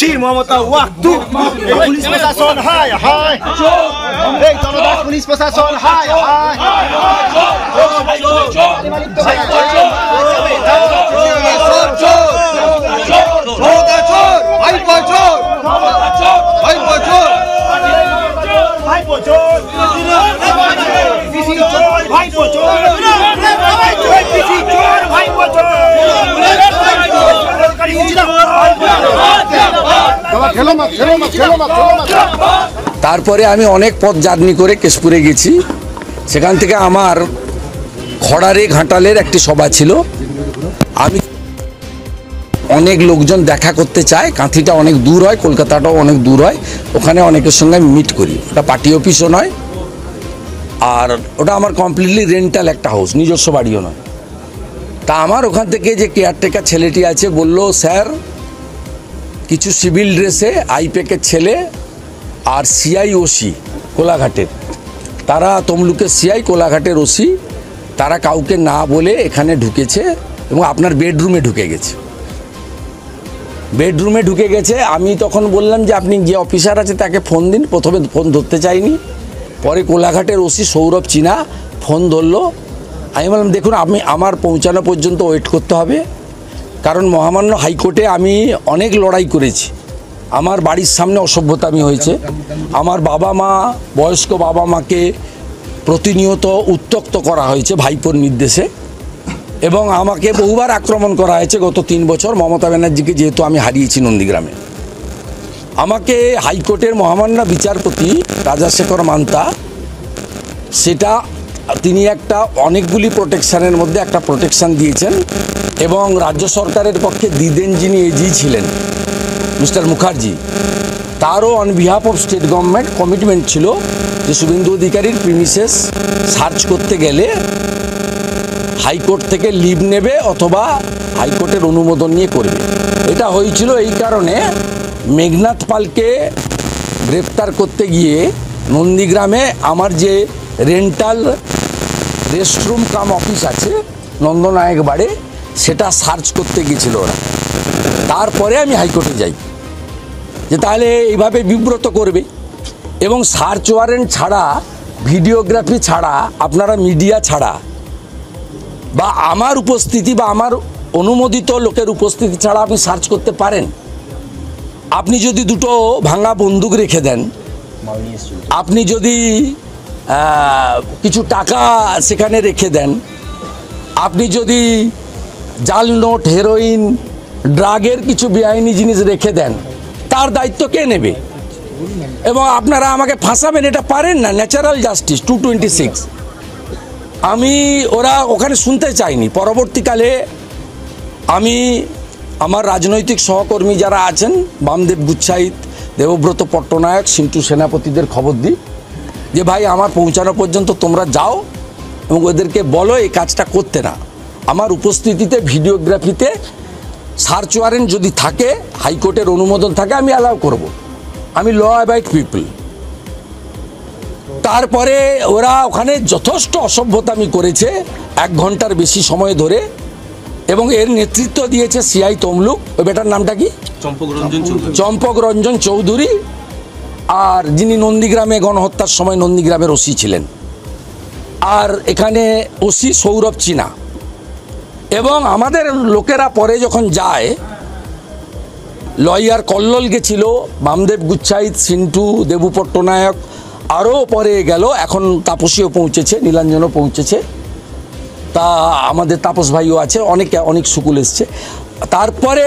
চীর Mamata ওয়াক্তু police প্রশাসন হায় হায় এই জনদাস police প্রশাসন হায় হায় তারপরে আমি অনেক পথ জার্নি করে কেশপুরে গেছি। সেখান থেকে আমার খড়ারে ঘাটালের একটি সভা ছিল। আমি অনেক লোকজন দেখা করতে চায়, কাঁথিটা অনেক দূর হয়, কলকাতাটাও অনেক দূর হয়, ওখানে অনেকের সঙ্গে আমি মিট করি। ওটা পার্টি অফিসও নয়, আর ওটা আমার কমপ্লিটলি রেন্টাল একটা হাউস, নিজস্ব বাড়িও নয়। তা আমার ওখান থেকে যে কেয়ারটেকার ছেলেটি আছে বলল, স্যার কিছু সিভিল ড্রেসে আইপ্যাকের ছেলে আর সিআই ওসি কোলাঘাটের, তারা তমলুকের সিআই কোলাঘাটের ওসি, তারা কাউকে না বলে এখানে ঢুকেছে এবং আপনার বেডরুমে ঢুকে গেছে। বেডরুমে ঢুকে গেছে। আমি তখন বললাম যে আপনি যে অফিসার আছে তাকে ফোন দিন। প্রথমে ফোন ধরতে চাইনি, পরে কোলাঘাটের ওসি সৌরভ চিনা ফোন ধরলো। আমি বললাম দেখুন, আমি আমার পৌঁছানো পর্যন্ত ওয়েট করতে হবে, কারণ মহামান্য হাইকোর্টে আমি অনেক লড়াই করেছি। আমার বাড়ির সামনে অসভ্যতামি হয়েছে, আমার বাবা মা, বয়স্ক বাবা মাকে প্রতিনিয়ত উত্ত্যক্ত করা হয়েছে ভাইপোর নির্দেশে, এবং আমাকে বহুবার আক্রমণ করা হয়েছে গত 3 বছর মমতা ব্যানার্জিকে, যেহেতু আমি হারিয়েছি নন্দীগ্রামে। আমাকে হাইকোর্টের মহামান্য বিচারপতি রাজাশেখর মান্তা, সেটা তিনি একটা অনেকগুলি প্রোটেকশানের মধ্যে একটা প্রোটেকশান দিয়েছেন, এবং রাজ্য সরকারের পক্ষে দিদেন যিনি এজি ছিলেন মিস্টার মুখার্জি, তারও on behalf of state government commitment ছিল যে শুভেন্দু অধিকারীর প্রিমিসেস সার্চ করতে গেলে হাইকোর্ট থেকে লিভ নেবে অথবা হাইকোর্টের অনুমোদন নিয়ে করবে। এটা হয়েছিল এই কারণে, মেঘনাথ পালকে গ্রেপ্তার করতে গিয়ে নন্দীগ্রামে আমার যে রেন্টাল রেস্টরুম কাম অফিস আছে নন্দনায়ক বাড়ে, সেটা সার্চ করতে গিয়েছিল ওরা। তারপরে আমি হাইকোর্টে যাই যে তাহলে এইভাবে বিব্রত করবে, এবং সার্চ ওয়ারেন্ট ছাড়া, ভিডিওগ্রাফি ছাড়া, আপনারা মিডিয়া ছাড়া বা আমার উপস্থিতি বা আমার অনুমোদিত লোকের উপস্থিতি ছাড়া আপনি সার্চ করতে পারেন? আপনি যদি দুটো ভাঙা বন্দুক রেখে দেন, আপনি যদি কিছু টাকা সেখানে রেখে দেন, আপনি যদি জাল নোট, হেরোইন, ড্রাগের কিছু বেআইনি জিনিস রেখে দেন, তার দায়িত্ব কে নেবে? এবং আপনারা আমাকে ফাঁসাবেন, এটা পারেন না। ন্যাচারাল জাস্টিস 226 আমি ওরা ওখানে শুনতে চাইনি। পরবর্তীকালে আমি আমার রাজনৈতিক সহকর্মী যারা আছেন, বামদেব গুচ্ছাইত, দেবব্রত পট্টনায়ক, সিন্টু সেনাপতিদের খবর দিই যে ভাই আমার পৌঁছানো পর্যন্ত তোমরা যাও এবং ওদেরকে বলো এই কাজটা করতে না। আমার উপস্থিতিতে ভিডিওগ্রাফিতে সার্চ ওয়ারেন্ট যদি থাকে, হাইকোর্টের অনুমোদন থাকে, আমি অ্যালাউ করব। আমি ল অ্যাবাইড পিপল। তারপরে ওরা ওখানে যথেষ্ট অসভ্যতামি করেছে 1 ঘন্টার বেশি সময় ধরে, এবং এর নেতৃত্ব দিয়েছে সিআই তমলুক। ওই বেটার নামটা কি? চম্পক রঞ্জন চৌধুরী, আর যিনি নন্দীগ্রামে গণহত্যার সময় নন্দীগ্রামের ওসি ছিলেন, আর এখানে ওসি সৌরভ চিনা। এবং আমাদের লোকেরা পরে যখন যায়, লয়ার কল্লোল গেছিল, বামদেব গুচ্ছাইত, সিন্টু, দেবু পট্টনায়ক, আরও পরে গেল, এখন তাপসীও পৌঁছেছে, নীলাঞ্জনও পৌঁছেছে, তা আমাদের তাপস ভাইও আছে, অনেক সুকুল এসছে। তারপরে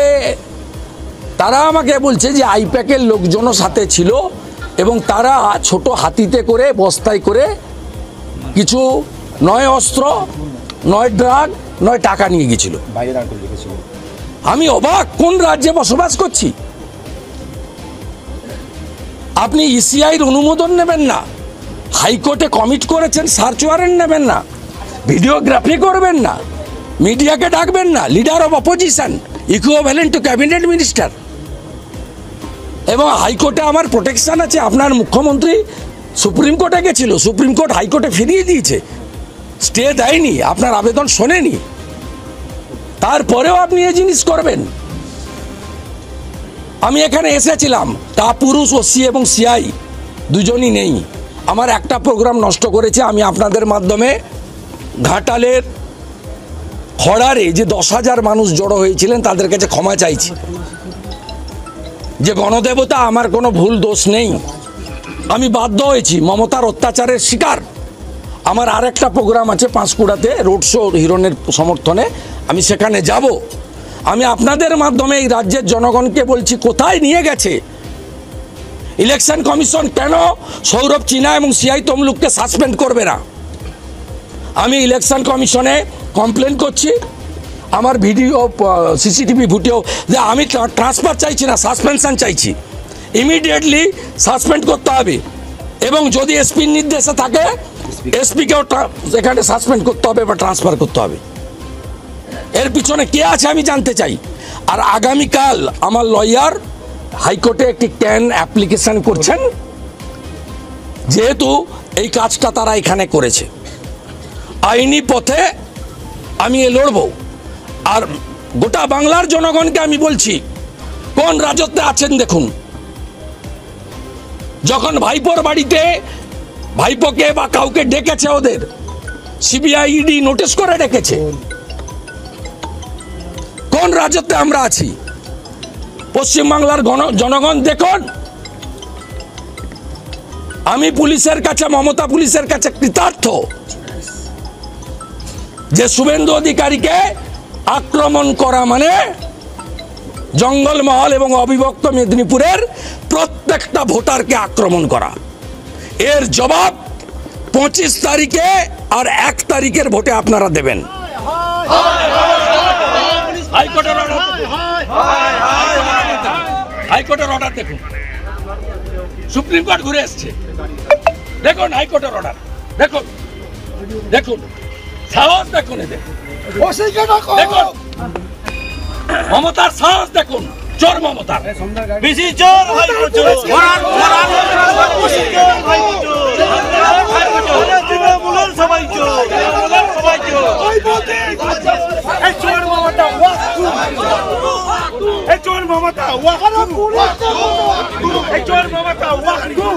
তারা আমাকে বলছে যে আইপ্যাকের লোকজনও সাথে ছিল, এবং তারা ছোট হাতিতে করে, বস্তায় করে কিছু নয় অস্ত্র, নয় ড্রাগ, নয় টাকা নিয়ে গেছিল। আমি অবাক, কোন রাজ্যে বসবাস করছি? আপনি ইসিআইর অনুমোদন নেবেন না, হাইকোর্টে কমিট করেছেন, সার্চ ওয়ারেন্ট নেবেন না, ভিডিওগ্রাফি করবেন না, মিডিয়াকে ডাকবেন না, leader of opposition, equivalent to cabinet minister, এবং হাইকোর্টে আমার প্রোটেকশন আছে। আপনার মুখ্যমন্ত্রী সুপ্রিম কোর্টে গেছিল, সুপ্রিম কোর্ট হাইকোর্টে ফিরিয়ে দিয়েছে, স্টে দেয়নি, আপনার আবেদন শোনেনি, তারপরেও আপনি এই জিনিস করবেন। আমি এখানে এসেছিলাম, তা পুরুষ ওসি এবং সিআই দুজনই নেই। আমার একটা প্রোগ্রাম নষ্ট করেছে। আমি আপনাদের মাধ্যমে ঘাটালের খড়ারে যে 10,000 মানুষ জড়ো হয়েছিলেন তাদের কাছে ক্ষমা চাইছি। যে গণদেবতা, আমার কোনো ভুল দোষ নেই, আমি বাধ্য হয়েছি, মমতার অত্যাচারের শিকার। আমার আরেকটা প্রোগ্রাম আছে পাঁশকুড়াতে, রোড শো হিরণের সমর্থনে, আমি সেখানে যাব। আমি আপনাদের মাধ্যমে এই রাজ্যের জনগণকে বলছি, কোথায় নিয়ে গেছে ইলেকশন কমিশন? কেন সৌরভ চিনা এবং সিআই তমলুককে সাসপেন্ড করবে না? আমি ইলেকশন কমিশনে কমপ্লেন করছি, আমার ভিডিও সিসিটিভি ভিডিও, যে আমি ট্রান্সফার চাইছি না, সাসপেনশন চাইছি। ইমিডিয়েটলি সাসপেন্ড করতে হবে, এবং যদি এসপির নির্দেশে থাকে এসপিকেও এখানে সাসপেন্ড করতে হবে বা ট্রান্সফার করতে হবে। এর পিছনে কে আছে আমি জানতে চাই। আর আগামীকাল আমার লয়ার হাইকোর্টে একটি ক্যান অ্যাপ্লিকেশন করছেন, যেহেতু এই কাজটা তারা এখানে করেছে। আইনি পথে আমি লড়ব। আর গোটা বাংলার জনগণকে আমি বলছি, কোন রাজত্বে আছেন দেখুন। যখন ভাইপোর বাড়িতে ভাইপোকে বা কাউকে ডেকেছে, ওদের সিবিআই ইডি নোটিশ করে ডেকেছে, কোন রাজত্বে আমরা আছি? পশ্চিমবাংলার জনগণ দেখুন, আমি পুলিশের কাছে, মমতা পুলিশের কাছে কৃতার্থ যে শুভেন্দু অধিকারীকে আক্রমণ করা মানে জঙ্গলমহল এবং অবিভক্ত মেদিনীপুরের প্রত্যেকটা ভোটারকে আক্রমণ করা। এর জবাব 25 তারিখে আর 1 তারিখের ভোটে আপনারা দেবেন। হাইকোর্টের অর্ডার দেখুন, সুপ্রিম কোর্ট ঘুরে এসছে, দেখুন হাইকোর্টের অর্ডার দেখুন, দেখুন সাহস দেখুন, এদের দেখুন মমতার সাহস দেখুন, চোর মমতার বেশি চোর ভাইপো চোর, তৃণমূলের সবাই চোর, সবাই চোর। এই চোর মমতা ওয়াকু, এই চোর মমতা ওয়াকু, এই চোর মমতা ওয়াকু।